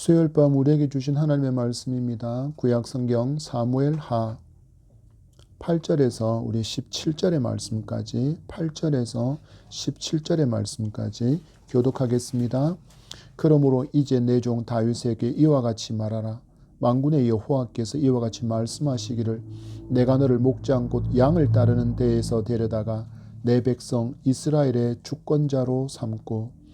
수요일 밤 우리에게 주신 하나님의 말씀입니다. 구약성경 사무엘하 8절에서 우리 17절의 말씀까지 8절에서 17절의 말씀까지 교독하겠습니다. 그러므로 이제 내 종 다윗에게 이와 같이 말하라. 만군의 여호와께서 이와 같이 말씀하시기를 내가 너를 목장 곧 양을 따르는 데에서 데려다가 내 백성 이스라엘의 주권자로 삼고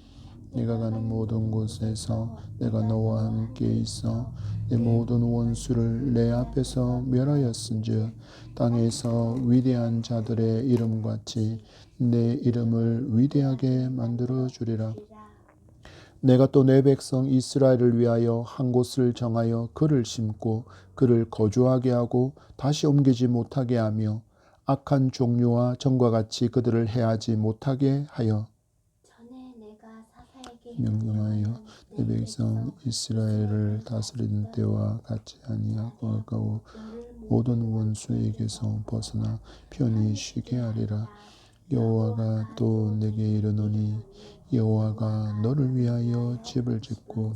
네가 가는 모든 곳에서 내가 너와 함께 있어 내 모든 원수를 내 앞에서 멸하였은즉 땅에서 위대한 자들의 이름같이 내 이름을 위대하게 만들어 주리라. 내가 또 내 백성 이스라엘을 위하여 한 곳을 정하여 그를 심고 그를 거주하게 하고 다시 옮기지 못하게 하며 악한 종류와 전과 같이 그들을 해하지 못하게 하여 명령하여 내 백성 이스라엘을 다스리는 때와 같이 아니하고 모든 원수에게서 벗어나 편히 쉬게 하리라. 여호와가 또 내게 이르노니 여호와가 너를 위하여 집을 짓고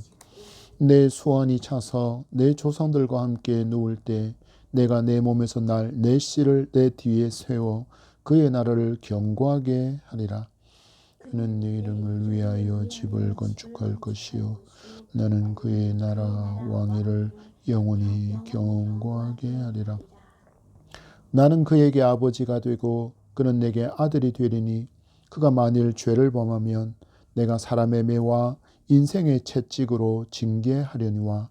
내 소원이 차서 내 조상들과 함께 누울 때 내가 내 몸에서 날 내 씨를 내 뒤에 세워 그의 나라를 견고하게 하리라. 그는 네 이름을 위하여 집을 건축할 것이요 나는 그의 나라 왕위를 영원히 견고하게 하리라. 나는 그에게 아버지가 되고 그는 내게 아들이 되리니 그가 만일 죄를 범하면 내가 사람의 매와 인생의 채찍으로 징계하려니와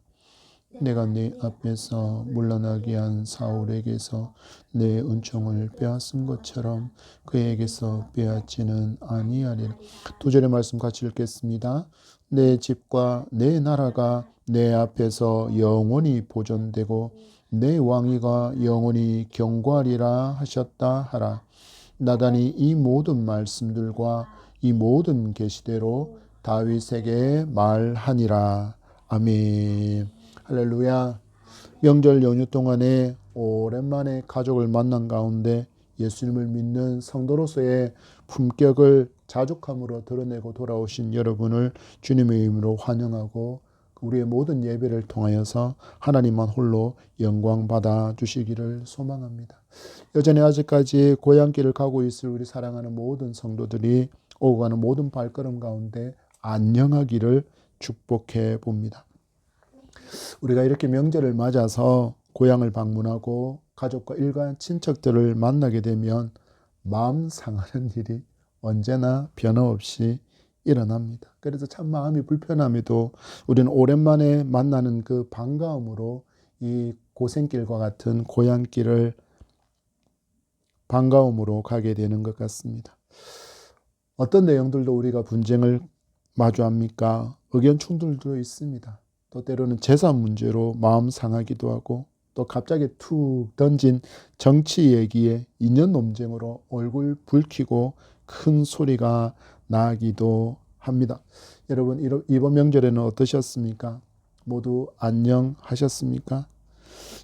내가 네 앞에서 물러나게 한 사울에게서 내 은총을 빼앗은 것처럼 그에게서 빼앗지는 아니하리라. 두 절의 말씀 같이 읽겠습니다. 내 집과 내 나라가 내 앞에서 영원히 보존되고 내 왕위가 영원히 견고하리라 하셨다 하라. 나단이 이 모든 말씀들과 이 모든 계시대로 다윗에게 말하니라. 아멘. 할렐루야. 명절 연휴 동안에 오랜만에 가족을 만난 가운데 예수님을 믿는 성도로서의 품격을 자족함으로 드러내고 돌아오신 여러분을 주님의 이름으로 환영하고 우리의 모든 예배를 통하여서 하나님만 홀로 영광 받아 주시기를 소망합니다. 여전히 아직까지 고향길을 가고 있을 우리 사랑하는 모든 성도들이 오고 가는 모든 발걸음 가운데 안녕하기를 축복해 봅니다. 우리가 이렇게 명절을 맞아서 고향을 방문하고 가족과 일간 친척들을 만나게 되면 마음 상하는 일이 언제나 변함없이 일어납니다. 그래서 참 마음이 불편함에도 우리는 오랜만에 만나는 그 반가움으로 이 고생길과 같은 고향길을 반가움으로 가게 되는 것 같습니다. 어떤 내용들도 우리가 분쟁을 마주합니까? 의견 충돌도 있습니다. 또 때로는 재산 문제로 마음 상하기도 하고 또 갑자기 툭 던진 정치 얘기에 인연 논쟁으로 얼굴 붉히고 큰 소리가 나기도 합니다. 여러분 이번 명절에는 어떠셨습니까? 모두 안녕하셨습니까?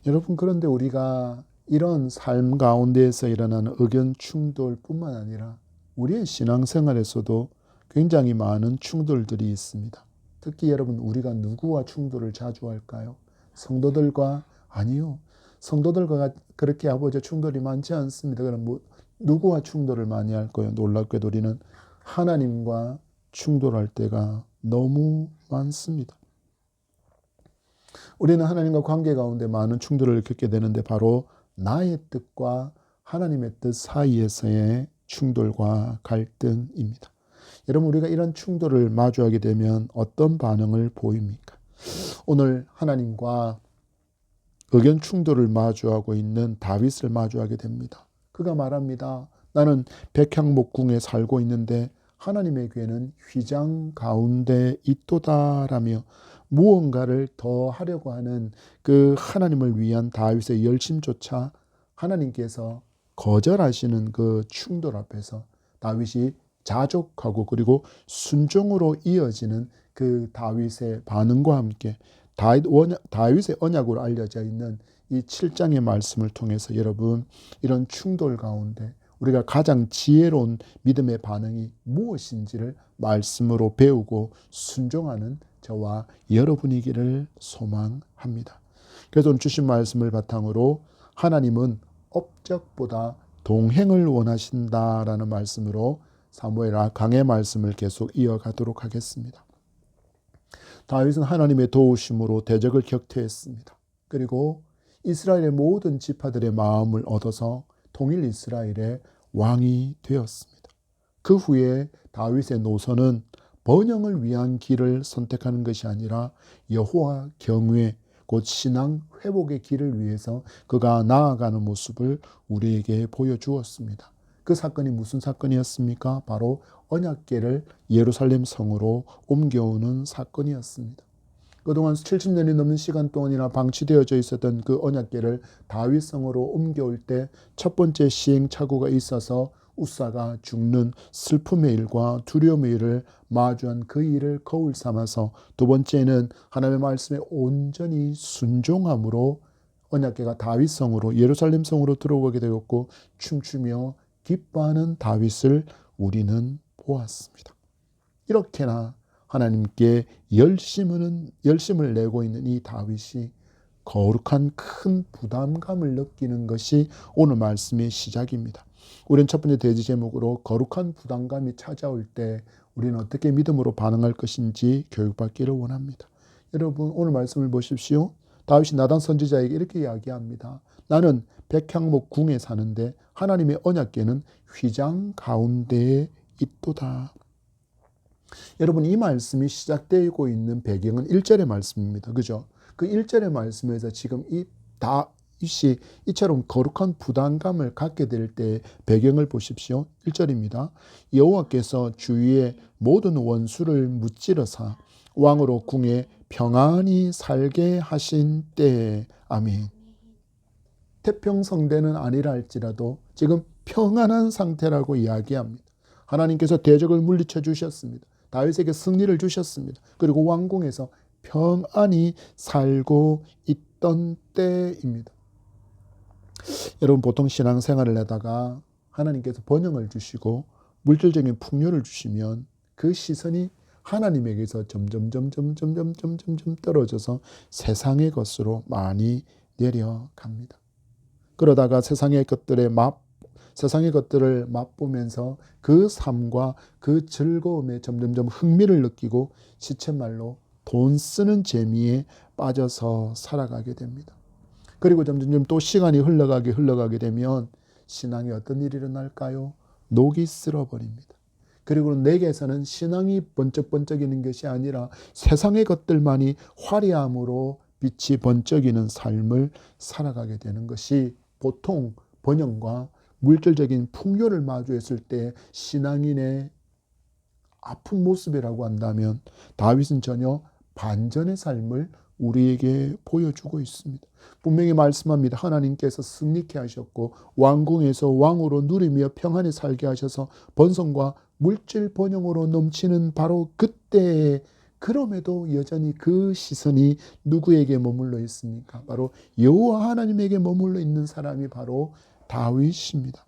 여러분 그런데 우리가 이런 삶 가운데에서 일어나는 의견 충돌뿐만 아니라 우리의 신앙생활에서도 굉장히 많은 충돌들이 있습니다. 특히 여러분 우리가 누구와 충돌을 자주 할까요? 성도들과? 아니요. 성도들과 그렇게 아버지 충돌이 많지 않습니다. 그럼 누구와 충돌을 많이 할까요? 놀랍게도 우리는 하나님과 충돌할 때가 너무 많습니다. 우리는 하나님과 관계 가운데 많은 충돌을 겪게 되는데 바로 나의 뜻과 하나님의 뜻 사이에서의 충돌과 갈등입니다. 여러분 우리가 이런 충돌을 마주하게 되면 어떤 반응을 보입니까? 오늘 하나님과 의견 충돌을 마주하고 있는 다윗을 마주하게 됩니다. 그가 말합니다. 나는 백향목궁에 살고 있는데 하나님의 괴는 휘장 가운데 있도다라며 무언가를 더 하려고 하는 그 하나님을 위한 다윗의 열심조차 하나님께서 거절하시는 그 충돌 앞에서 다윗이 자족하고 그리고 순종으로 이어지는 그 다윗의 반응과 함께 다윗의 언약으로 알려져 있는 이 7장의 말씀을 통해서 여러분 이런 충돌 가운데 우리가 가장 지혜로운 믿음의 반응이 무엇인지를 말씀으로 배우고 순종하는 저와 여러분이기를 소망합니다. 그래서 오늘 주신 말씀을 바탕으로 하나님은 업적보다 동행을 원하신다라는 말씀으로 사무엘 강의 말씀을 계속 이어가도록 하겠습니다. 다윗은 하나님의 도우심으로 대적을 격퇴했습니다. 그리고 이스라엘의 모든 지파들의 마음을 얻어서 통일 이스라엘의 왕이 되었습니다. 그 후에 다윗의 노선은 번영을 위한 길을 선택하는 것이 아니라 여호와 경외, 곧 신앙 회복의 길을 위해서 그가 나아가는 모습을 우리에게 보여주었습니다. 그 사건이 무슨 사건이었습니까? 바로 언약궤를 예루살렘 성으로 옮겨오는 사건이었습니다. 그동안 70년이 넘는 시간 동안이나 방치되어져 있었던 그 언약궤를 다윗 성으로 옮겨올 때 첫 번째 시행착오가 있어서 우사가 죽는 슬픔의 일과 두려움의 일을 마주한 그 일을 거울 삼아서 두 번째는 하나님의 말씀에 온전히 순종함으로 언약궤가 다윗 성으로 예루살렘 성으로 들어오게 되었고 춤추며 기뻐하는 다윗을 우리는 보았습니다. 이렇게나 하나님께 열심을 내고 있는 이 다윗이 거룩한 큰 부담감을 느끼는 것이 오늘 말씀의 시작입니다. 우리는 첫 번째 대지 제목으로 거룩한 부담감이 찾아올 때 우리는 어떻게 믿음으로 반응할 것인지 교육받기를 원합니다. 여러분 오늘 말씀을 보십시오. 다윗이 나단 선지자에게 이렇게 이야기합니다. 나는 백향목 궁에 사는데 하나님의 언약궤는 휘장 가운데에 있도다. 여러분 이 말씀이 시작되고 있는 배경은 1절의 말씀입니다. 그죠? 그 1절의 말씀에서 지금 이 다윗이 이처럼 거룩한 부담감을 갖게 될 때의 배경을 보십시오. 1절입니다. 여호와께서 주위의 모든 원수를 무찌르사 왕으로 궁에 평안히 살게 하신 때에 아멘. 태평성대는 아니라 할지라도 지금 평안한 상태라고 이야기합니다. 하나님께서 대적을 물리쳐 주셨습니다. 다윗에게 승리를 주셨습니다. 그리고 왕궁에서 평안히 살고 있던 때입니다. 여러분 보통 신앙생활을 하다가 하나님께서 번영을 주시고 물질적인 풍요를 주시면 그 시선이 하나님에게서 점점 떨어져서 세상의 것으로 많이 내려갑니다. 그러다가 세상의 것들을 맛보면서 그 삶과 그 즐거움에 점점 흥미를 느끼고 시쳇말로 돈 쓰는 재미에 빠져서 살아가게 됩니다. 그리고 점점 또 시간이 흘러가게 되면 신앙에 어떤 일이 일어날까요? 녹이 쓸어버립니다. 그리고 내게서는 신앙이 번쩍번쩍이는 것이 아니라 세상의 것들만이 화려함으로 빛이 번쩍이는 삶을 살아가게 되는 것이 보통 번영과 물질적인 풍요를 마주했을 때 신앙인의 아픈 모습이라고 한다면 다윗은 전혀 반전의 삶을 우리에게 보여주고 있습니다. 분명히 말씀합니다. 하나님께서 승리케 하셨고 왕궁에서 왕으로 누리며 평안히 살게 하셔서 번성과 물질 번영으로 넘치는 바로 그때에 그럼에도 여전히 그 시선이 누구에게 머물러 있습니까? 바로 여호와 하나님에게 머물러 있는 사람이 바로 다윗입니다.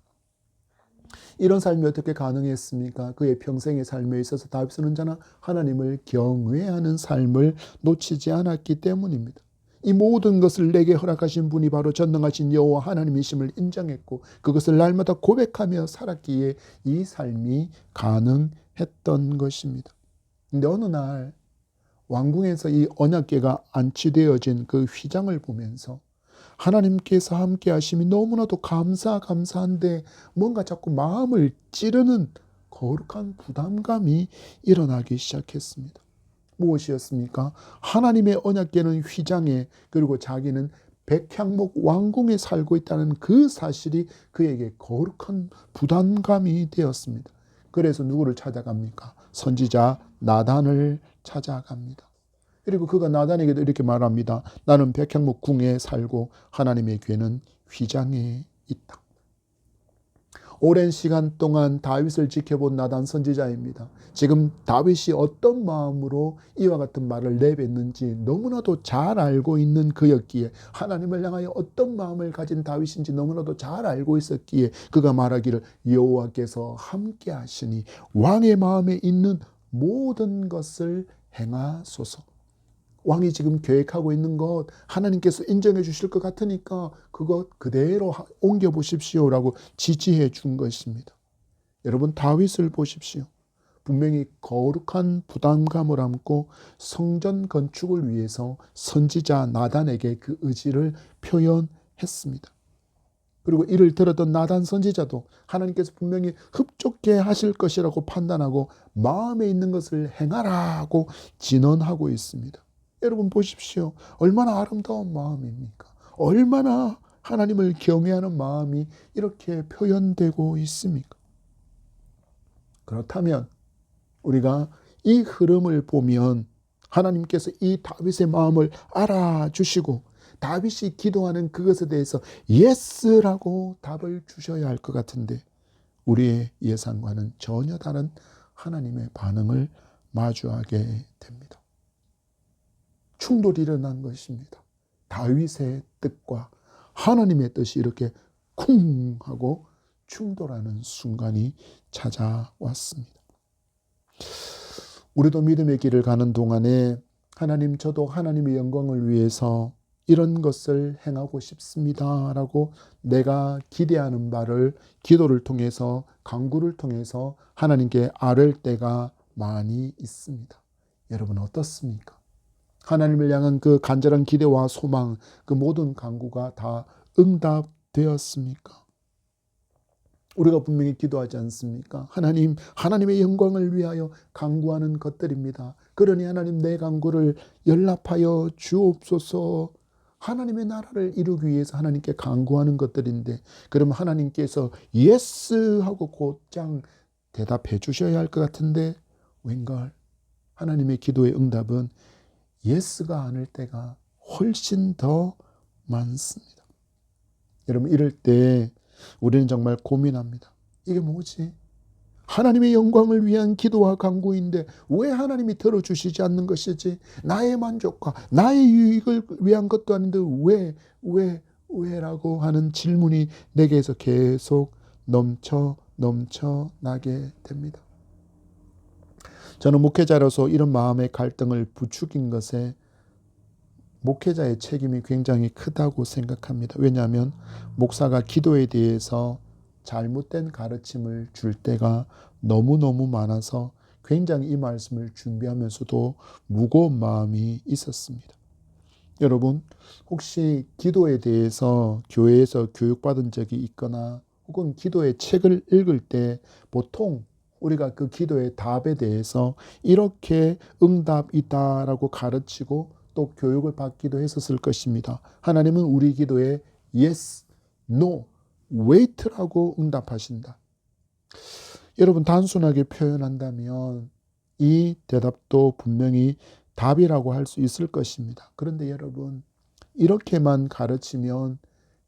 이런 삶이 어떻게 가능했습니까? 그의 평생의 삶에 있어서 다윗은 언제나 하나님을 경외하는 삶을 놓치지 않았기 때문입니다. 이 모든 것을 내게 허락하신 분이 바로 전능하신 여호와 하나님이심을 인정했고 그것을 날마다 고백하며 살았기에 이 삶이 가능했던 것입니다. 그런데 어느 날 왕궁에서 이 언약궤가 안치되어진 그 휘장을 보면서 하나님께서 함께 하심이 너무나도 감사한데 뭔가 자꾸 마음을 찌르는 거룩한 부담감이 일어나기 시작했습니다. 무엇이었습니까? 하나님의 언약궤는 휘장에 그리고 자기는 백향목 왕궁에 살고 있다는 그 사실이 그에게 거룩한 부담감이 되었습니다. 그래서 누구를 찾아갑니까? 선지자 나단을 찾아갑니다. 그리고 그가 나단에게도 이렇게 말합니다. 나는 백향목 궁에 살고 하나님의 궤는 휘장에 있다. 오랜 시간 동안 다윗을 지켜본 나단 선지자입니다. 지금 다윗이 어떤 마음으로 이와 같은 말을 내뱉는지 너무나도 잘 알고 있는 그였기에, 하나님을 향하여 어떤 마음을 가진 다윗인지 너무나도 잘 알고 있었기에 그가 말하기를 여호와께서 함께 하시니 왕의 마음에 있는 모든 것을 행하소서. 왕이 지금 계획하고 있는 것 하나님께서 인정해 주실 것 같으니까 그것 그대로 옮겨보십시오라고 지지해 준 것입니다. 여러분, 다윗을 보십시오. 분명히 거룩한 부담감을 안고 성전 건축을 위해서 선지자 나단에게 그 의지를 표현했습니다. 그리고 이를 들었던 나단 선지자도 하나님께서 분명히 흡족해 하실 것이라고 판단하고 마음에 있는 것을 행하라고 진언하고 있습니다. 여러분 보십시오. 얼마나 아름다운 마음입니까? 얼마나 하나님을 경외하는 마음이 이렇게 표현되고 있습니까? 그렇다면 우리가 이 흐름을 보면 하나님께서 이 다윗의 마음을 알아주시고 다윗이 기도하는 그것에 대해서 예스라고 답을 주셔야 할 것 같은데, 우리의 예상과는 전혀 다른 하나님의 반응을 마주하게 됩니다. 충돌이 일어난 것입니다. 다윗의 뜻과 하나님의 뜻이 이렇게 쿵 하고 충돌하는 순간이 찾아왔습니다. 우리도 믿음의 길을 가는 동안에 하나님, 저도 하나님의 영광을 위해서 이런 것을 행하고 싶습니다 라고 내가 기대하는 바를 기도를 통해서, 간구를 통해서 하나님께 아뢰을 때가 많이 있습니다. 여러분 어떻습니까? 하나님을 향한 그 간절한 기대와 소망, 그 모든 간구가 다 응답되었습니까? 우리가 분명히 기도하지 않습니까? 하나님, 하나님의 영광을 위하여 간구하는 것들입니다. 그러니 하나님, 내 간구를 연락하여 주옵소서. 하나님의 나라를 이루기 위해서 하나님께 간구하는 것들인데, 그러면 하나님께서 예스 하고 곧장 대답해 주셔야 할 것 같은데, 웬걸 하나님의 기도의 응답은 예스가 아닐 때가 훨씬 더 많습니다. 여러분, 이럴 때 우리는 정말 고민합니다. 이게 뭐지? 하나님의 영광을 위한 기도와 간구인데 왜 하나님이 들어주시지 않는 것이지? 나의 만족과 나의 유익을 위한 것도 아닌데 왜라고 하는 질문이 내게서 계속 넘쳐나게 됩니다. 저는 목회자로서 이런 마음의 갈등을 부추긴 것에 목회자의 책임이 굉장히 크다고 생각합니다. 왜냐하면 목사가 기도에 대해서 잘못된 가르침을 줄 때가 너무너무 많아서 굉장히 이 말씀을 준비하면서도 무거운 마음이 있었습니다. 여러분, 혹시 기도에 대해서 교회에서 교육받은 적이 있거나 혹은 기도의 책을 읽을 때 보통 우리가 그 기도의 답에 대해서 이렇게 응답이다라고 가르치고 또 교육을 받기도 했었을 것입니다. 하나님은 우리 기도에 yes, no, wait라고 응답하신다. 여러분, 단순하게 표현한다면 이 대답도 분명히 답이라고 할 수 있을 것입니다. 그런데 여러분, 이렇게만 가르치면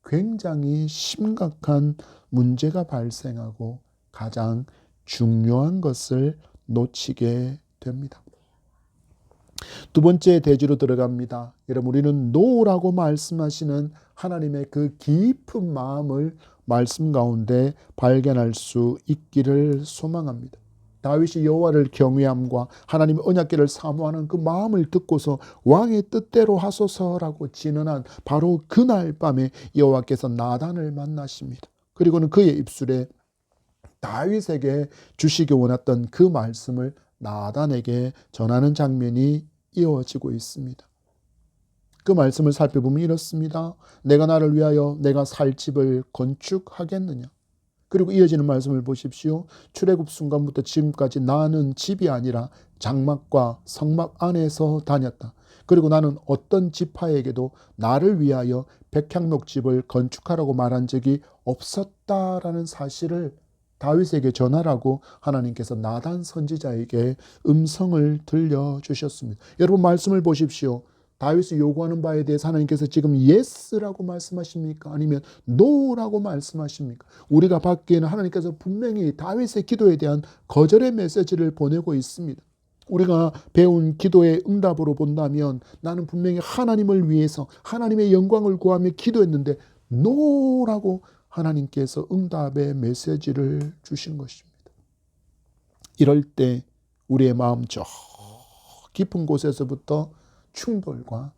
굉장히 심각한 문제가 발생하고 가장 중요한 것을 놓치게 됩니다. 두 번째 대지로 들어갑니다. 여러분, 우리는 노라고 말씀하시는 하나님의 그 깊은 마음을 말씀 가운데 발견할 수 있기를 소망합니다. 다윗이 여호와를 경외함과 하나님의 언약궤를 사모하는 그 마음을 듣고서 왕의 뜻대로 하소서라고 진언한 바로 그날 밤에 여호와께서 나단을 만나십니다. 그리고는 그의 입술에 다윗에게 주시기 원했던 그 말씀을 나단에게 전하는 장면이 이어지고 있습니다. 그 말씀을 살펴보면 이렇습니다. 내가 나를 위하여 내가 살 집을 건축하겠느냐. 그리고 이어지는 말씀을 보십시오. 출애굽 순간부터 지금까지 나는 집이 아니라 장막과 성막 안에서 다녔다. 그리고 나는 어떤 지파에게도 나를 위하여 백향목집을 건축하라고 말한 적이 없었다라는 사실을 다윗에게 전하라고 하나님께서 나단 선지자에게 음성을 들려주셨습니다. 여러분, 말씀을 보십시오. 다윗이 요구하는 바에 대해서 하나님께서 지금 yes라고 말씀하십니까? 아니면 no라고 말씀하십니까? 우리가 받기에는 하나님께서 분명히 다윗의 기도에 대한 거절의 메시지를 보내고 있습니다. 우리가 배운 기도의 응답으로 본다면 나는 분명히 하나님을 위해서 하나님의 영광을 구하며 기도했는데 no라고 하나님께서 응답의 메시지를 주신 것입니다. 이럴 때 우리의 마음 저 깊은 곳에서부터 충돌과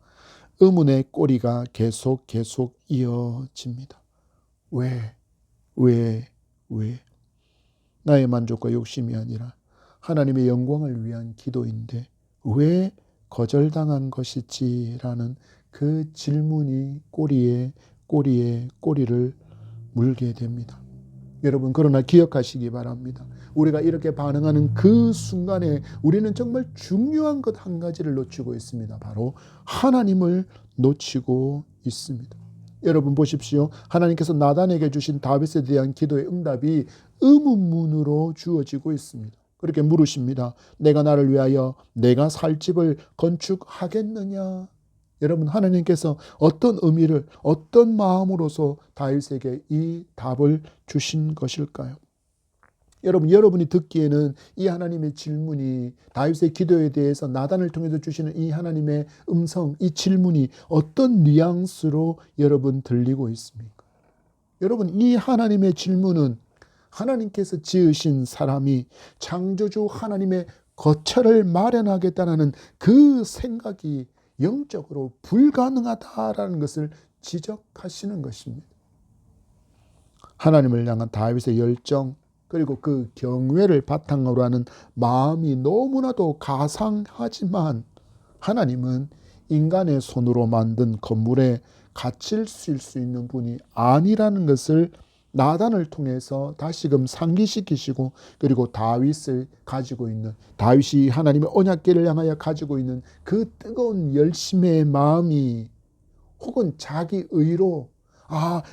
의문의 꼬리가 계속 이어집니다. 왜? 나의 만족과 욕심이 아니라 하나님의 영광을 위한 기도인데 왜 거절당한 것이지라는 그 질문이 꼬리에 꼬리를 물게 됩니다. 여러분, 그러나 기억하시기 바랍니다. 우리가 이렇게 반응하는 그 순간에 우리는 정말 중요한 것 한 가지를 놓치고 있습니다. 바로 하나님을 놓치고 있습니다. 여러분 보십시오. 하나님께서 나단에게 주신 다윗에 대한 기도의 응답이 의문문으로 주어지고 있습니다. 그렇게 물으십니다. 내가 나를 위하여 내가 살 집을 건축하겠느냐? 여러분, 하나님께서 어떤 의미를 어떤 마음으로서 다윗에게 이 답을 주신 것일까요? 여러분이 듣기에는 이 하나님의 질문이 다윗의 기도에 대해서 나단을 통해서 주시는 이 하나님의 음성, 이 질문이 어떤 뉘앙스로 여러분 들리고 있습니까? 여러분, 이 하나님의 질문은 하나님께서 지으신 사람이 창조주 하나님의 거처를 마련하겠다는 그 생각이 영적으로 불가능하다라는 것을 지적하시는 것입니다. 하나님을 향한 다윗의 열정, 그리고 그 경외를 바탕으로 하는 마음이 너무나도 가상하지만 하나님은 인간의 손으로 만든 건물에 갇힐 수 있는 분이 아니라는 것을 나단을 통해서 다시금 상기시키시고, 그리고 다윗을 가지고 있는, 다윗이 하나님의 언약궤를 향하여 가지고 있는 그 뜨거운 열심의 마음이 혹은 자기 의로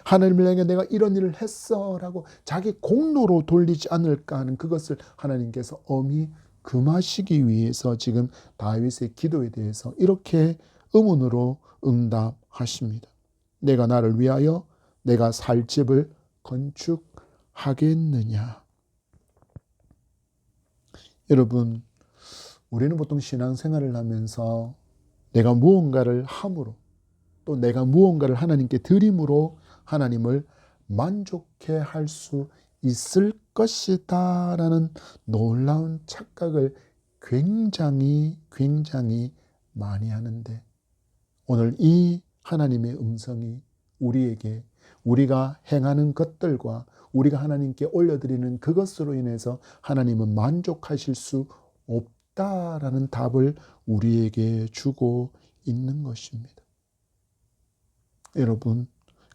하나님을 향해 내가 이런 일을 했어 라고 자기 공로로 돌리지 않을까 하는 그것을 하나님께서 엄히 금하시기 위해서 지금 다윗의 기도에 대해서 이렇게 의문으로 응답하십니다. 내가 나를 위하여 내가 살 집을 건축하겠느냐? 여러분, 우리는 보통 신앙생활을 하면서 내가 무언가를 함으로, 또 내가 무언가를 하나님께 드림으로 하나님을 만족해 할 수 있을 것이다 라는 놀라운 착각을 굉장히 많이 하는데, 오늘 이 하나님의 음성이 우리에게 우리가 행하는 것들과 우리가 하나님께 올려드리는 그것으로 인해서 하나님은 만족하실 수 없다라는 답을 우리에게 주고 있는 것입니다. 여러분,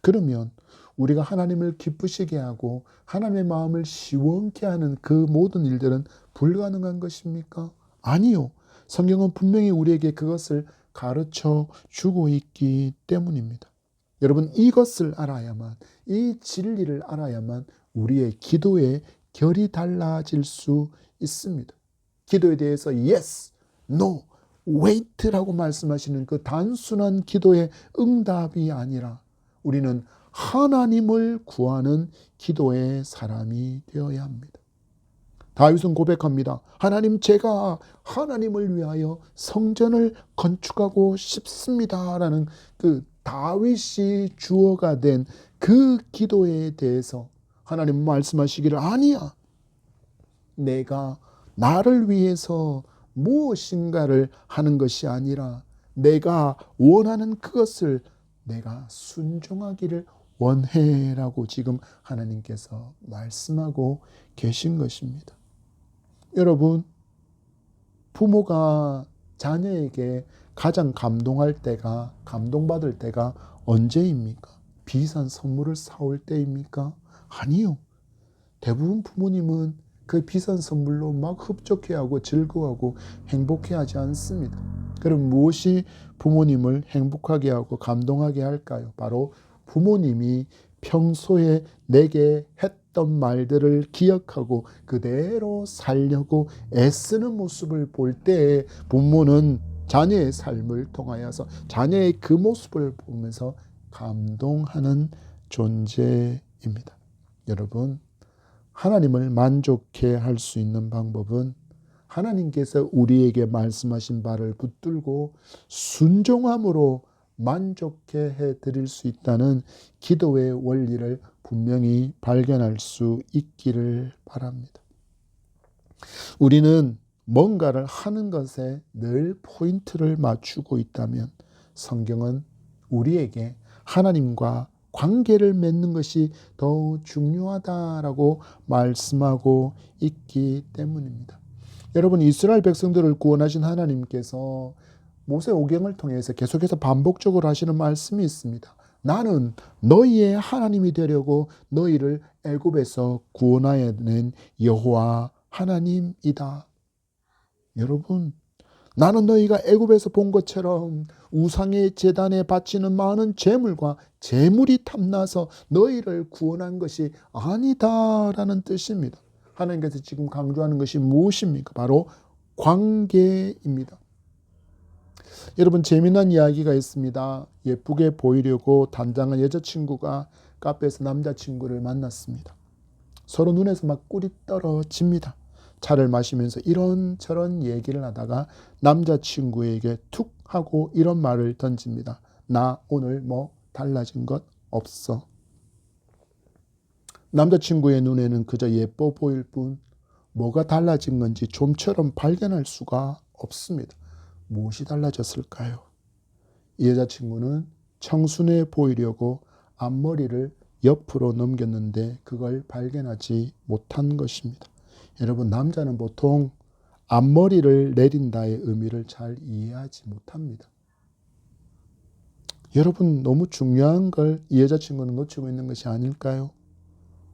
그러면 우리가 하나님을 기쁘시게 하고 하나님의 마음을 시원케 하는 그 모든 일들은 불가능한 것입니까? 아니요. 성경은 분명히 우리에게 그것을 가르쳐 주고 있기 때문입니다. 여러분, 이것을 알아야만, 이 진리를 알아야만 우리의 기도의 결이 달라질 수 있습니다. 기도에 대해서 yes, no, wait라고 말씀하시는 그 단순한 기도의 응답이 아니라 우리는 하나님을 구하는 기도의 사람이 되어야 합니다. 다윗은 고백합니다. 하나님, 제가 하나님을 위하여 성전을 건축하고 싶습니다 라는 그 다윗이 주어가 된 그 기도에 대해서 하나님 말씀하시기를, 아니야, 내가 나를 위해서 무엇인가를 하는 것이 아니라 내가 원하는 그것을 내가 순종하기를 원해라고 지금 하나님께서 말씀하고 계신 것입니다. 여러분, 부모가 자녀에게 가장 감동받을 때가 언제입니까? 비싼 선물을 사올 때입니까? 아니요. 대부분 부모님은 그 비싼 선물로 막 흡족해하고 즐거워하고 행복해하지 않습니다. 그럼 무엇이 부모님을 행복하게 하고 감동하게 할까요? 바로 부모님이 평소에 내게 했던 말들을 기억하고 그대로 살려고 애쓰는 모습을 볼 때 부모는 자녀의 삶을 통하여서 자녀의 그 모습을 보면서 감동하는 존재입니다. 여러분, 하나님을 만족해 할 수 있는 방법은 하나님께서 우리에게 말씀하신 바를 붙들고 순종함으로 만족해 해 드릴 수 있다는 기도의 원리를 분명히 발견할 수 있기를 바랍니다. 우리는 뭔가를 하는 것에 늘 포인트를 맞추고 있다면 성경은 우리에게 하나님과 관계를 맺는 것이 더 중요하다라고 말씀하고 있기 때문입니다. 여러분, 이스라엘 백성들을 구원하신 하나님께서 모세오경을 통해서 계속해서 반복적으로 하시는 말씀이 있습니다. 나는 너희의 하나님이 되려고 너희를 애굽에서 구원하여 낸 여호와 하나님이다. 여러분, 나는 너희가 애굽에서 본 것처럼 우상의 제단에 바치는 많은 제물과 제물이 탐나서 너희를 구원한 것이 아니다라는 뜻입니다. 하나님께서 지금 강조하는 것이 무엇입니까? 바로 관계입니다. 여러분, 재미난 이야기가 있습니다. 예쁘게 보이려고 단장한 여자친구가 카페에서 남자친구를 만났습니다. 서로 눈에서 막 꿀이 떨어집니다. 차를 마시면서 이런저런 얘기를 하다가 남자친구에게 툭 하고 이런 말을 던집니다. 나 오늘 뭐 달라진 것 없어. 남자친구의 눈에는 그저 예뻐 보일 뿐 뭐가 달라진 건지 좀처럼 발견할 수가 없습니다. 무엇이 달라졌을까요? 이 여자친구는 청순해 보이려고 앞머리를 옆으로 넘겼는데 그걸 발견하지 못한 것입니다. 여러분, 남자는 보통 앞머리를 내린다의 의미를 잘 이해하지 못합니다. 여러분, 너무 중요한 걸 이 여자친구는 놓치고 있는 것이 아닐까요?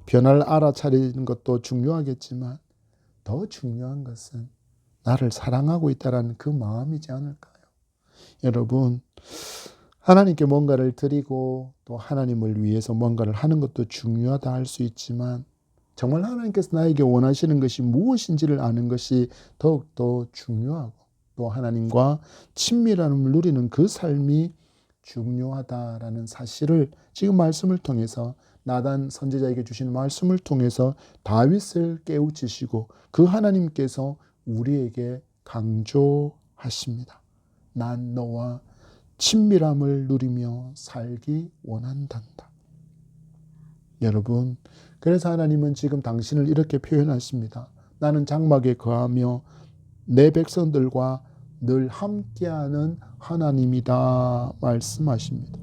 변화를 알아차리는 것도 중요하겠지만 더 중요한 것은 나를 사랑하고 있다는 그 마음이지 않을까요? 여러분, 하나님께 뭔가를 드리고 또 하나님을 위해서 뭔가를 하는 것도 중요하다 할 수 있지만 정말 하나님께서 나에게 원하시는 것이 무엇인지를 아는 것이 더욱더 중요하고 또 하나님과 친밀함을 누리는 그 삶이 중요하다라는 사실을 지금 말씀을 통해서 나단 선지자에게 주신 말씀을 통해서 다윗을 깨우치시고 그 하나님께서 우리에게 강조하십니다. 난 너와 친밀함을 누리며 살기 원한단다. 여러분, 그래서 하나님은 지금 당신을 이렇게 표현하십니다. 나는 장막에 거하며 내 백성들과 늘 함께하는 하나님이다 말씀하십니다.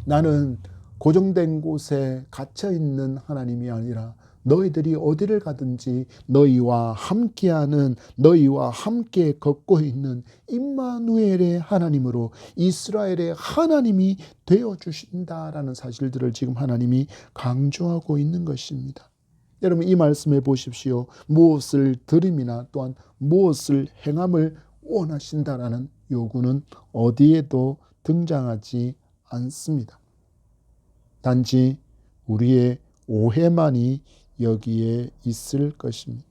나는 고정된 곳에 갇혀있는 하나님이 아니라 너희들이 어디를 가든지 너희와 함께하는, 너희와 함께 걷고 있는 임마누엘의 하나님으로 이스라엘의 하나님이 되어주신다라는 사실들을 지금 하나님이 강조하고 있는 것입니다. 여러분, 이 말씀해 보십시오. 무엇을 드림이나 또한 무엇을 행함을 원하신다라는 요구는 어디에도 등장하지 않습니다. 단지 우리의 오해만이 여기에 있을 것입니다.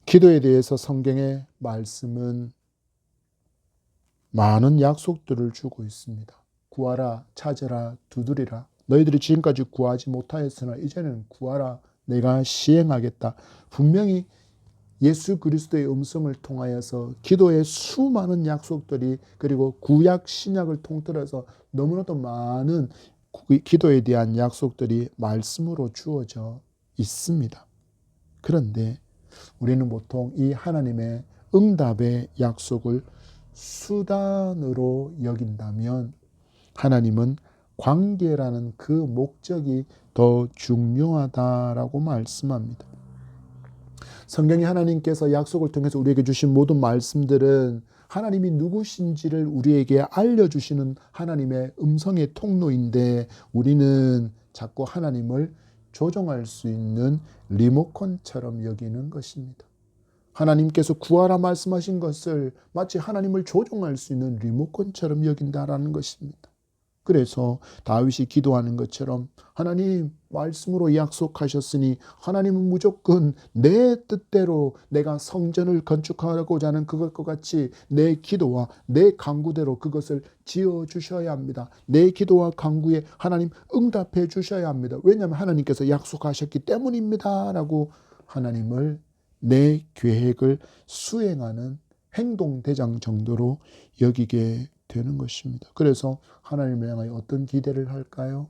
기도에 대해서 성경의 말씀은 많은 약속들을 주고 있습니다. 구하라, 찾으라, 두드리라. 너희들이 지금까지 구하지 못하였으나 이제는 구하라. 내가 시행하겠다. 분명히 예수 그리스도의 음성을 통하여서 기도의 수많은 약속들이, 그리고 구약 신약을 통틀어서 너무나도 많은 기도에 대한 약속들이 말씀으로 주어져 있습니다. 그런데 우리는 보통 이 하나님의 응답의 약속을 수단으로 여긴다면 하나님은 관계라는 그 목적이 더 중요하다라고 말씀합니다. 성경이 하나님께서 약속을 통해서 우리에게 주신 모든 말씀들은 하나님이 누구신지를 우리에게 알려주시는 하나님의 음성의 통로인데 우리는 자꾸 하나님을 조종할 수 있는 리모컨처럼 여기는 것입니다. 하나님께서 구하라 말씀하신 것을 마치 하나님을 조종할 수 있는 리모컨처럼 여긴다라는 것입니다. 그래서 다윗이 기도하는 것처럼 하나님 말씀으로 약속하셨으니 하나님은 무조건 내 뜻대로 내가 성전을 건축하고자 하는 그것과 같이 내 기도와 내 간구대로 그것을 지어주셔야 합니다. 내 기도와 간구에 하나님 응답해 주셔야 합니다. 왜냐하면 하나님께서 약속하셨기 때문입니다 라고 하나님을 내 계획을 수행하는 행동대장 정도로 여기게 되는 것입니다. 그래서 하나님을 향하여 어떤 기대를 할까요?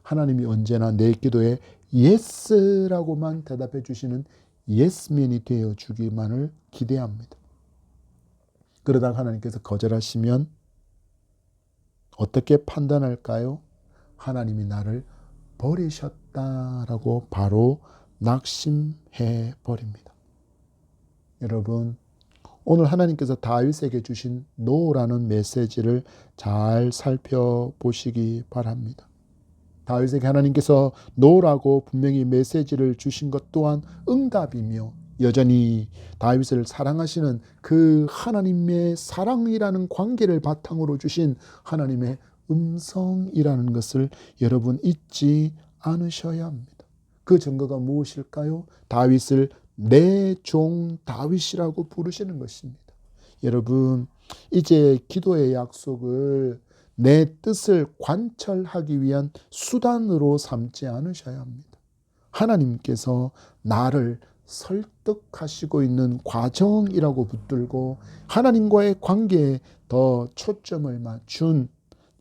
하나님이 언제나 내 기도에 예스라고만 대답해 주시는 예스맨이 되어 주기만을 기대합니다. 그러다가 하나님께서 거절하시면 어떻게 판단할까요? 하나님이 나를 버리셨다라고 바로 낙심해 버립니다. 여러분, 오늘 하나님께서 다윗에게 주신 노라는 메시지를 잘 살펴보시기 바랍니다. 다윗에게 하나님께서 노라고 분명히 메시지를 주신 것 또한 응답이며 여전히 다윗을 사랑하시는 그 하나님의 사랑이라는 관계를 바탕으로 주신 하나님의 음성이라는 것을 여러분 잊지 않으셔야 합니다. 그 증거가 무엇일까요? 다윗을 내 종 다윗이라고 부르시는 것입니다. 여러분, 이제 기도의 약속을 내 뜻을 관철하기 위한 수단으로 삼지 않으셔야 합니다. 하나님께서 나를 설득하시고 있는 과정이라고 붙들고 하나님과의 관계에 더 초점을 맞춘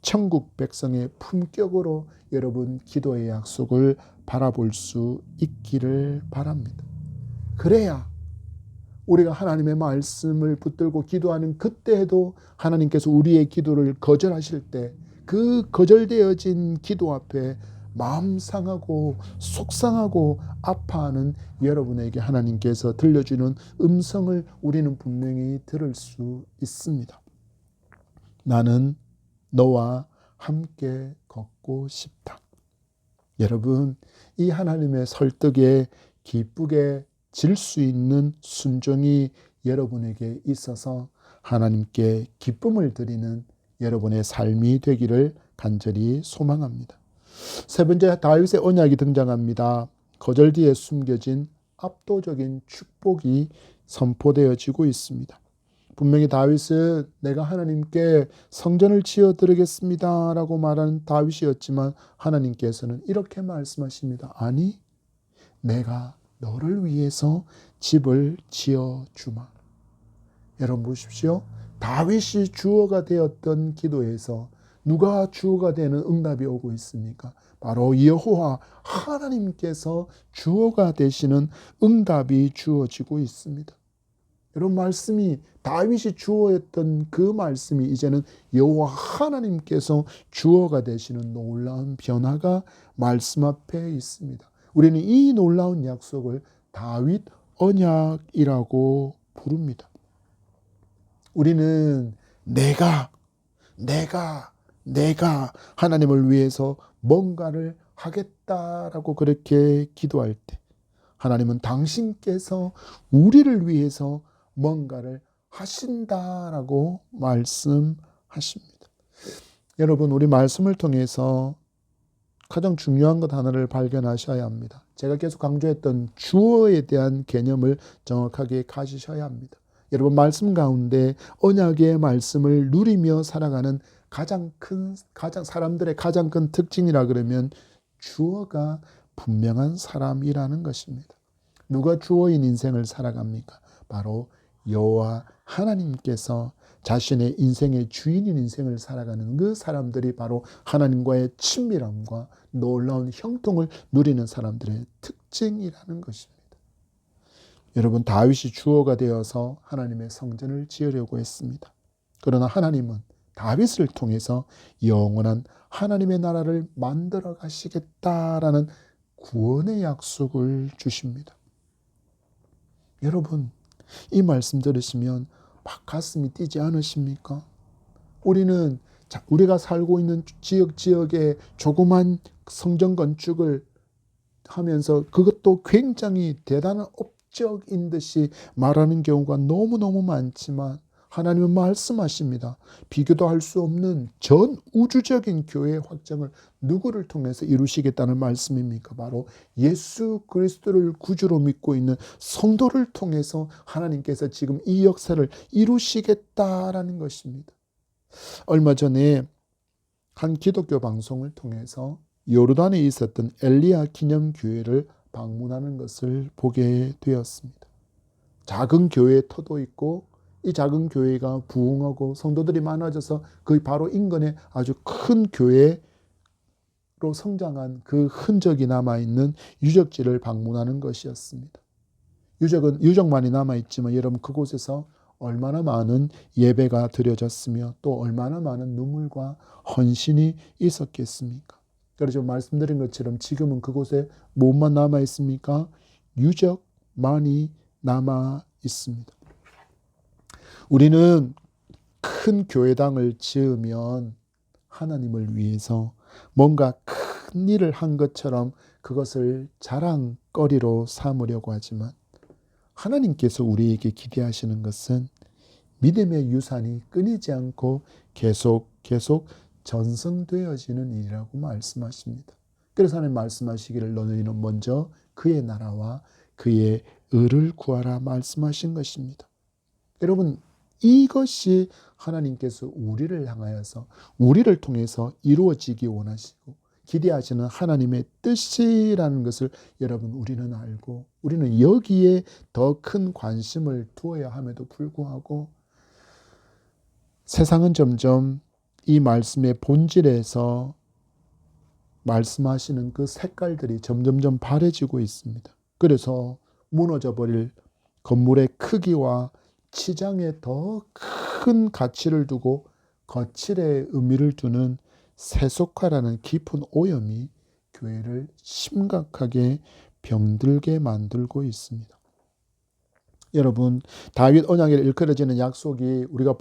천국 백성의 품격으로 여러분 기도의 약속을 바라볼 수 있기를 바랍니다. 그래야 우리가 하나님의 말씀을 붙들고 기도하는 그때에도 하나님께서 우리의 기도를 거절하실 때 그 거절되어진 기도 앞에 마음 상하고 속상하고 아파하는 여러분에게 하나님께서 들려주는 음성을 우리는 분명히 들을 수 있습니다. 나는 너와 함께 걷고 싶다. 여러분, 이 하나님의 설득에 기쁘게 질 수 있는 순종이 여러분에게 있어서 하나님께 기쁨을 드리는 여러분의 삶이 되기를 간절히 소망합니다. 세 번째, 다윗의 언약이 등장합니다. 거절 뒤에 숨겨진 압도적인 축복이 선포되어지고 있습니다. 분명히 다윗은 내가 하나님께 성전을 지어 드리겠습니다 라고 말하는 다윗이었지만 하나님께서는 이렇게 말씀하십니다. 아니, 내가 너를 위해서 집을 지어 주마. 여러분 보십시오. 다윗이 주어가 되었던 기도에서 누가 주어가 되는 응답이 오고 있습니까? 바로 여호와 하나님께서 주어가 되시는 응답이 주어지고 있습니다. 여러분, 말씀이 다윗이 주어였던 그 말씀이 이제는 여호와 하나님께서 주어가 되시는 놀라운 변화가 말씀 앞에 있습니다. 우리는 이 놀라운 약속을 다윗 언약이라고 부릅니다. 우리는 내가 하나님을 위해서 뭔가를 하겠다라고 그렇게 기도할 때 하나님은 당신께서 우리를 위해서 뭔가를 하신다라고 말씀하십니다. 여러분, 우리 말씀을 통해서 가장 중요한 것 하나를 발견하셔야 합니다. 제가 계속 강조했던 주어에 대한 개념을 정확하게 가지셔야 합니다. 여러분, 말씀 가운데 언약의 말씀을 누리며 살아가는 사람들의 가장 큰 특징이라 그러면 주어가 분명한 사람이라는 것입니다. 누가 주어인 인생을 살아갑니까? 바로 여호와 하나님께서 자신의 인생의 주인인 인생을 살아가는 그 사람들이 바로 하나님과의 친밀함과 놀라운 형통을 누리는 사람들의 특징이라는 것입니다. 여러분, 다윗이 주어가 되어서 하나님의 성전을 지으려고 했습니다. 그러나 하나님은 다윗을 통해서 영원한 하나님의 나라를 만들어 가시겠다라는 구원의 약속을 주십니다. 여러분, 이 말씀 들으시면 막 가슴이 뛰지 않으십니까? 우리가 살고 있는 지역에 조그만 성전 건축을 하면서 그것도 굉장히 대단한 업적인 듯이 말하는 경우가 너무너무 많지만 하나님은 말씀하십니다. 비교도 할 수 없는 전 우주적인 교회의 확장을 누구를 통해서 이루시겠다는 말씀입니까? 바로 예수 그리스도를 구주로 믿고 있는 성도를 통해서 하나님께서 지금 이 역사를 이루시겠다라는 것입니다. 얼마 전에 한 기독교 방송을 통해서 요르단에 있었던 엘리야 기념교회를 방문하는 것을 보게 되었습니다. 작은 교회의 터도 있고 이 작은 교회가 부흥하고 성도들이 많아져서 그 바로 인근에 아주 큰 교회로 성장한 그 흔적이 남아있는 유적지를 방문하는 것이었습니다. 유적만이 남아있지만 여러분 그곳에서 얼마나 많은 예배가 드려졌으며 또 얼마나 많은 눈물과 헌신이 있었겠습니까? 그래서 말씀드린 것처럼 지금은 그곳에 뭐만 남아있습니까? 유적만이 남아 있습니다. 우리는 큰 교회당을 지으면 하나님을 위해서 뭔가 큰 일을 한 것처럼 그것을 자랑거리로 삼으려고 하지만 하나님께서 우리에게 기대하시는 것은 믿음의 유산이 끊이지 않고 계속 전승되어지는 일이라고 말씀하십니다. 그래서 하나님 말씀하시기를 너희는 먼저 그의 나라와 그의 의를 구하라 말씀하신 것입니다. 여러분 이것이 하나님께서 우리를 향하여서 우리를 통해서 이루어지기 원하시고 기대하시는 하나님의 뜻이라는 것을 여러분 우리는 알고 우리는 여기에 더 큰 관심을 두어야 함에도 불구하고 세상은 점점 이 말씀의 본질에서 말씀하시는 그 색깔들이 점점점 바래지고 있습니다. 그래서 무너져 버릴 건물의 크기와 치장에 더 큰 가치를 두고 거칠의 의미를 두는 세속화라는 깊은 오염이 교회를 심각하게 병들게 만들고 있습니다. 여러분 다윗 언약에 일컬어지는 약속이 우리가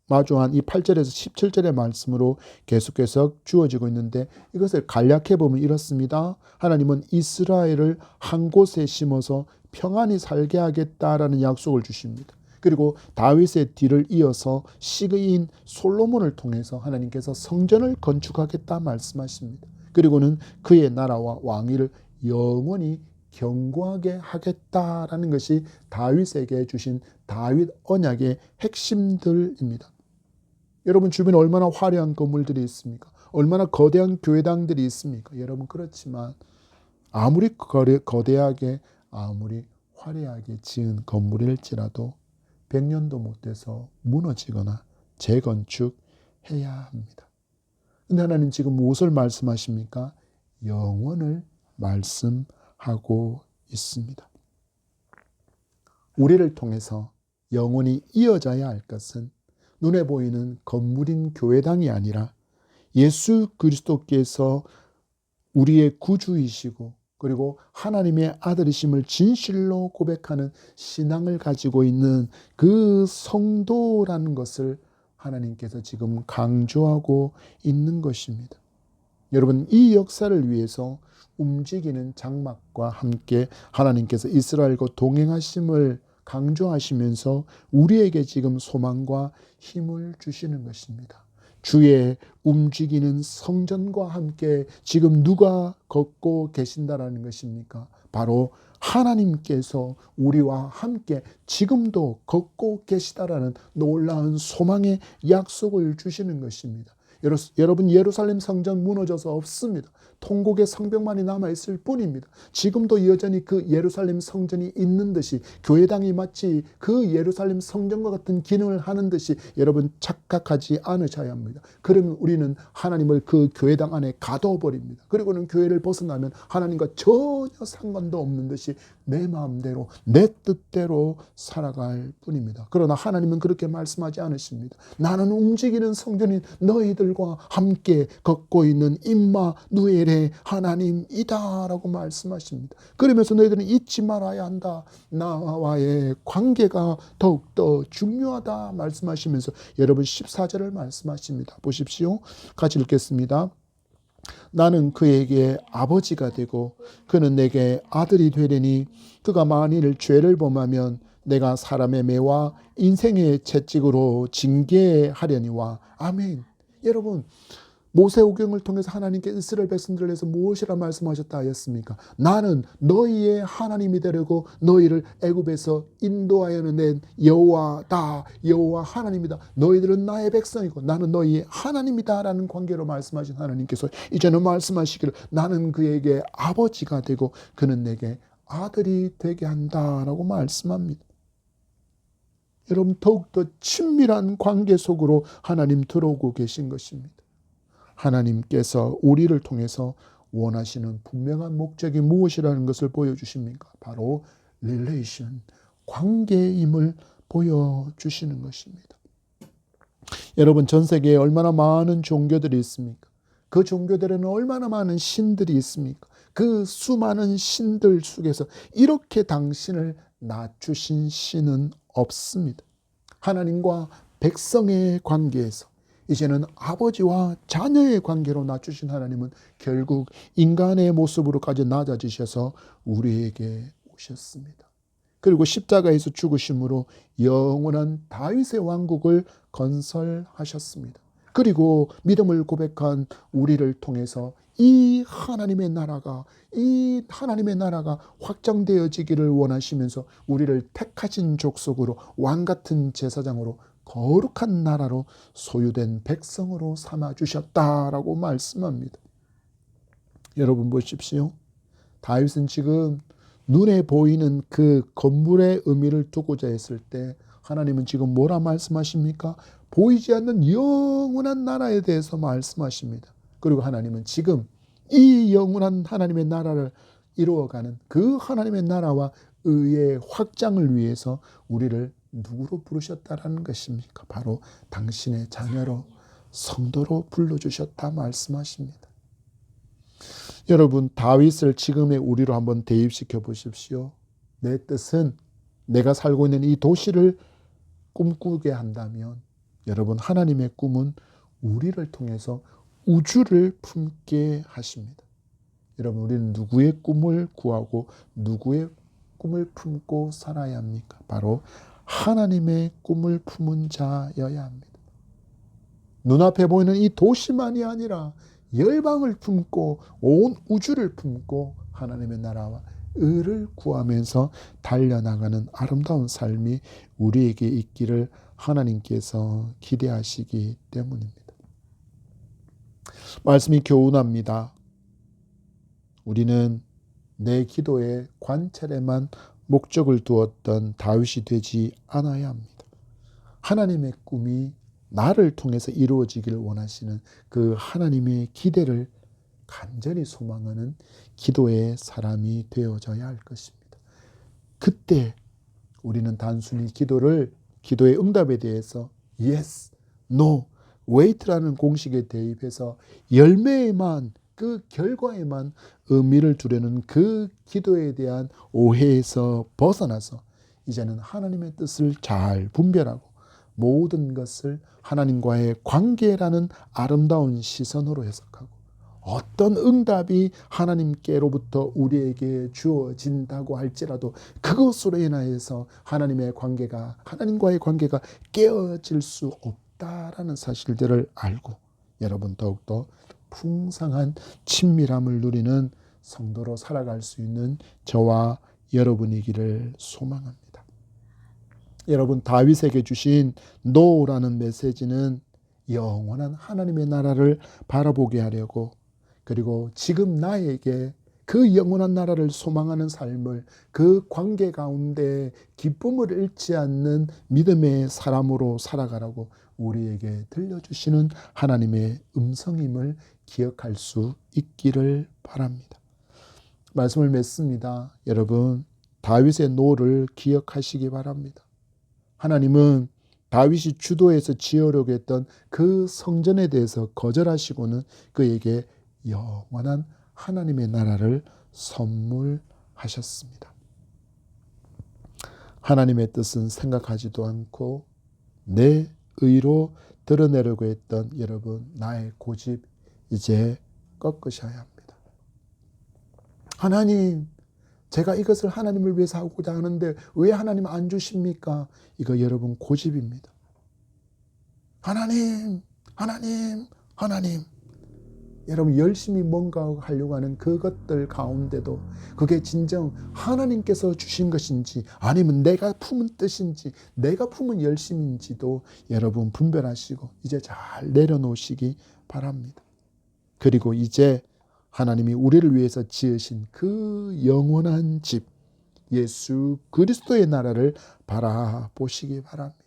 마주한 이 8절에서 17절의 말씀으로 계속해서 주어지고 있는데 이것을 간략해 보면 이렇습니다. 하나님은 이스라엘을 한 곳에 심어서 평안히 살게 하겠다라는 약속을 주십니다. 그리고 다윗의 뒤를 이어서 시기인 솔로몬을 통해서 하나님께서 성전을 건축하겠다 말씀하십니다. 그리고는 그의 나라와 왕위를 영원히 견고하게 하겠다라는 것이 다윗에게 주신 다윗 언약의 핵심들입니다. 여러분 주변에 얼마나 화려한 건물들이 있습니까? 얼마나 거대한 교회당들이 있습니까? 여러분 그렇지만 아무리 거대하게 아무리 화려하게 지은 건물일지라도 100년도 못 돼서 무너지거나 재건축해야 합니다. 근데 하나님 지금 무엇을 말씀하십니까? 영원을 말씀하고 있습니다. 우리를 통해서 영원히 이어져야 할 것은 눈에 보이는 건물인 교회당이 아니라 예수 그리스도께서 우리의 구주이시고 그리고 하나님의 아들이심을 진실로 고백하는 신앙을 가지고 있는 그 성도라는 것을 하나님께서 지금 강조하고 있는 것입니다. 여러분 이 역사를 위해서 움직이는 장막과 함께 하나님께서 이스라엘과 동행하심을 강조하시면서 우리에게 지금 소망과 힘을 주시는 것입니다. 주의 움직이는 성전과 함께 지금 누가 걷고 계신다라는 것입니까? 바로 하나님께서 우리와 함께 지금도 걷고 계시다라는 놀라운 소망의 약속을 주시는 것입니다. 여러분 예루살렘 성전 무너져서 없습니다. 통곡의 성벽만이 남아있을 뿐입니다. 지금도 여전히 그 예루살렘 성전이 있는 듯이 교회당이 마치 그 예루살렘 성전과 같은 기능을 하는 듯이 여러분 착각하지 않으셔야 합니다. 그러면 우리는 하나님을 그 교회당 안에 가둬버립니다. 그리고는 교회를 벗어나면 하나님과 전혀 상관도 없는 듯이 내 마음대로 내 뜻대로 살아갈 뿐입니다. 그러나 하나님은 그렇게 말씀하지 않으십니다. 나는 움직이는 성전인 너희들과 함께 걷고 있는 임마누엘의 하나님이다 라고 말씀하십니다. 그러면서 너희들은 잊지 말아야 한다. 나와의 관계가 더욱더 중요하다 말씀하시면서 여러분 14절을 말씀하십니다. 보십시오. 같이 읽겠습니다. 나는 그에게 아버지가 되고 그는 내게 아들이 되리니 그가 만일 죄를 범하면 내가 사람의 매와 인생의 채찍으로 징계하려니와. 아멘. 여러분, 모세오경을 통해서 하나님께 이스라엘 백성들을 위해서 무엇이라 말씀하셨다 하였습니까? 나는 너희의 하나님이 되려고 너희를 애굽에서 인도하여 낸 여호와다. 여호와 하나님이다. 너희들은 나의 백성이고 나는 너희의 하나님이다 라는 관계로 말씀하신 하나님께서 이제는 말씀하시기를 나는 그에게 아버지가 되고 그는 내게 아들이 되게 한다라고 말씀합니다. 여러분, 더욱더 친밀한 관계 속으로 하나님 들어오고 계신 것입니다. 하나님께서 우리를 통해서 원하시는 분명한 목적이 무엇이라는 것을 보여주십니까? 바로 릴레이션, 관계임을 보여주시는 것입니다. 여러분, 전 세계에 얼마나 많은 종교들이 있습니까? 그 종교들에는 얼마나 많은 신들이 있습니까? 그 수많은 신들 속에서 이렇게 당신을 낮추신 신은 없습니다. 하나님과 백성의 관계에서 이제는 아버지와 자녀의 관계로 낮추신 하나님은 결국 인간의 모습으로까지 낮아지셔서 우리에게 오셨습니다. 그리고 십자가에서 죽으심으로 영원한 다윗의 왕국을 건설하셨습니다. 그리고 믿음을 고백한 우리를 통해서 이 하나님의 나라가 확장되어지기를 원하시면서 우리를 택하신 족속으로 왕같은 제사장으로 거룩한 나라로 소유된 백성으로 삼아주셨다라고 말씀합니다. 여러분 보십시오. 다윗은 지금 눈에 보이는 그 건물의 의미를 두고자 했을 때 하나님은 지금 뭐라 말씀하십니까? 보이지 않는 영원한 나라에 대해서 말씀하십니다. 그리고 하나님은 지금 이 영원한 하나님의 나라를 이루어가는 그 하나님의 나라와 의의 확장을 위해서 우리를 누구로 부르셨다라는 것입니까? 바로 당신의 자녀로 성도로 불러주셨다 말씀하십니다. 여러분, 다윗을 지금의 우리로 한번 대입시켜 보십시오. 내 뜻은 내가 살고 있는 이 도시를 꿈꾸게 한다면 여러분, 하나님의 꿈은 우리를 통해서 우주를 품게 하십니다. 여러분, 우리는 누구의 꿈을 구하고 누구의 꿈을 품고 살아야 합니까? 바로 하나님의 꿈을 품은 자여야 합니다. 눈앞에 보이는 이 도시만이 아니라 열방을 품고 온 우주를 품고 하나님의 나라와 의를 구하면서 달려나가는 아름다운 삶이 우리에게 있기를 하나님께서 기대하시기 때문입니다. 말씀이 교훈합니다. 우리는 내 기도의 관찰에만 목적을 두었던 다윗이 되지 않아야 합니다. 하나님의 꿈이 나를 통해서 이루어지기를 원하시는 그 하나님의 기대를 간절히 소망하는 기도의 사람이 되어져야 할 것입니다. 그때 우리는 단순히 기도의 응답에 대해서 yes, no, wait라는 공식에 대입해서 열매에만 그 결과에만 의미를 두려는 그 기도에 대한 오해에서 벗어나서 이제는 하나님의 뜻을 잘 분별하고 모든 것을 하나님과의 관계라는 아름다운 시선으로 해석하고 어떤 응답이 하나님께로부터 우리에게 주어진다고 할지라도 그것으로 인하여서 하나님과의 관계가 깨어질 수 없다라는 사실들을 알고 여러분 더욱더 풍성한 친밀함을 누리는 성도로 살아갈 수 있는 저와 여러분이기를 소망합니다. 여러분, 다윗에게 주신 노라는 메시지는 영원한 하나님의 나라를 바라보게 하려고, 그리고 지금 나에게 그 영원한 나라를 소망하는 삶을 그 관계 가운데 기쁨을 잃지 않는 믿음의 사람으로 살아가라고 우리에게 들려주시는 하나님의 음성임을 기억할 수 있기를 바랍니다. 말씀을 맺습니다. 여러분, 다윗의 노를 기억하시기 바랍니다. 하나님은 다윗이 주도해서 지으려고 했던 그 성전에 대해서 거절하시고는 그에게 영원한 하나님의 나라를 선물하셨습니다. 하나님의 뜻은 생각하지도 않고 내 의로 드러내려고 했던 여러분, 나의 고집 이제 꺾으셔야 합니다. 하나님, 제가 이것을 하나님을 위해서 하고자 하는데 왜 하나님 안 주십니까? 이거 여러분 고집입니다. 하나님, 하나님, 하나님. 여러분 열심히 뭔가 하려고 하는 그것들 가운데도 그게 진정 하나님께서 주신 것인지 아니면 내가 품은 뜻인지 내가 품은 열심인지도 여러분 분별하시고 이제 잘 내려놓으시기 바랍니다. 그리고 이제 하나님이 우리를 위해서 지으신 그 영원한 집 예수 그리스도의 나라를 바라보시기 바랍니다.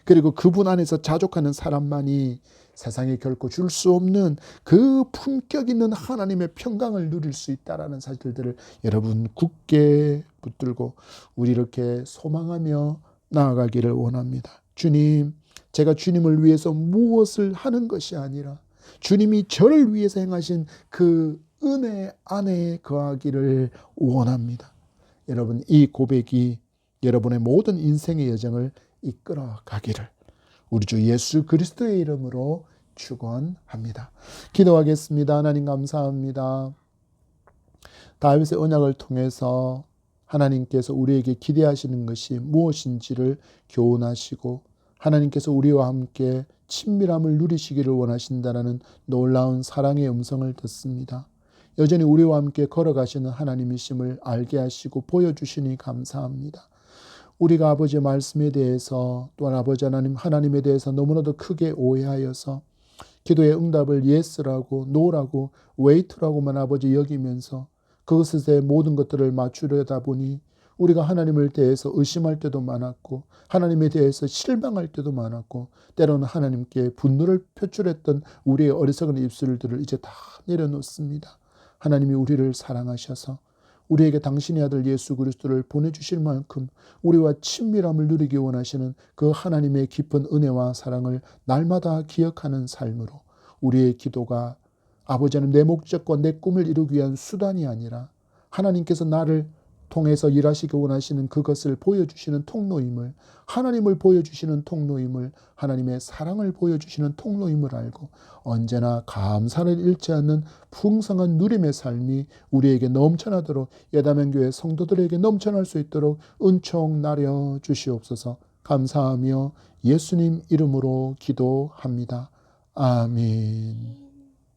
그리고 그분 안에서 자족하는 사람만이 세상에 결코 줄 수 없는 그 품격 있는 하나님의 평강을 누릴 수 있다라는 사실들을 여러분 굳게 붙들고 우리 이렇게 소망하며 나아가기를 원합니다. 주님, 제가 주님을 위해서 무엇을 하는 것이 아니라 주님이 저를 위해서 행하신 그 은혜 안에 거하기를 원합니다. 여러분, 이 고백이 여러분의 모든 인생의 여정을 이끌어 가기를 우리 주 예수 그리스도의 이름으로 축원합니다. 기도하겠습니다. 하나님 감사합니다. 다윗의 언약을 통해서 하나님께서 우리에게 기대하시는 것이 무엇인지를 교훈하시고 하나님께서 우리와 함께 친밀함을 누리시기를 원하신다는 놀라운 사랑의 음성을 듣습니다. 여전히 우리와 함께 걸어가시는 하나님이심을 알게 하시고 보여주시니 감사합니다. 우리가 아버지의 말씀에 대해서 또한 아버지 하나님에 대해서 너무나도 크게 오해하여서 기도의 응답을 예스라고 노라고 웨이트라고만 아버지 여기면서 그것에 모든 것들을 맞추려다 보니 우리가 하나님을 대해서 의심할 때도 많았고 하나님에 대해서 실망할 때도 많았고 때로는 하나님께 분노를 표출했던 우리의 어리석은 입술들을 이제 다 내려놓습니다. 하나님이 우리를 사랑하셔서 우리에게 당신의 아들 예수 그리스도를 보내주실 만큼 우리와 친밀함을 누리기 원하시는 그 하나님의 깊은 은혜와 사랑을 날마다 기억하는 삶으로 우리의 기도가 아버지 하나님 내 목적과 내 꿈을 이루기 위한 수단이 아니라 하나님께서 나를 통해서 일하시기 원하시는 그것을 보여주시는 통로임을 하나님을 보여주시는 통로임을 하나님의 사랑을 보여주시는 통로임을 알고 언제나 감사를 잃지 않는 풍성한 누림의 삶이 우리에게 넘쳐나도록 예다면교회 성도들에게 넘쳐날 수 있도록 은총 나려 주시옵소서. 감사하며 예수님 이름으로 기도합니다. 아멘.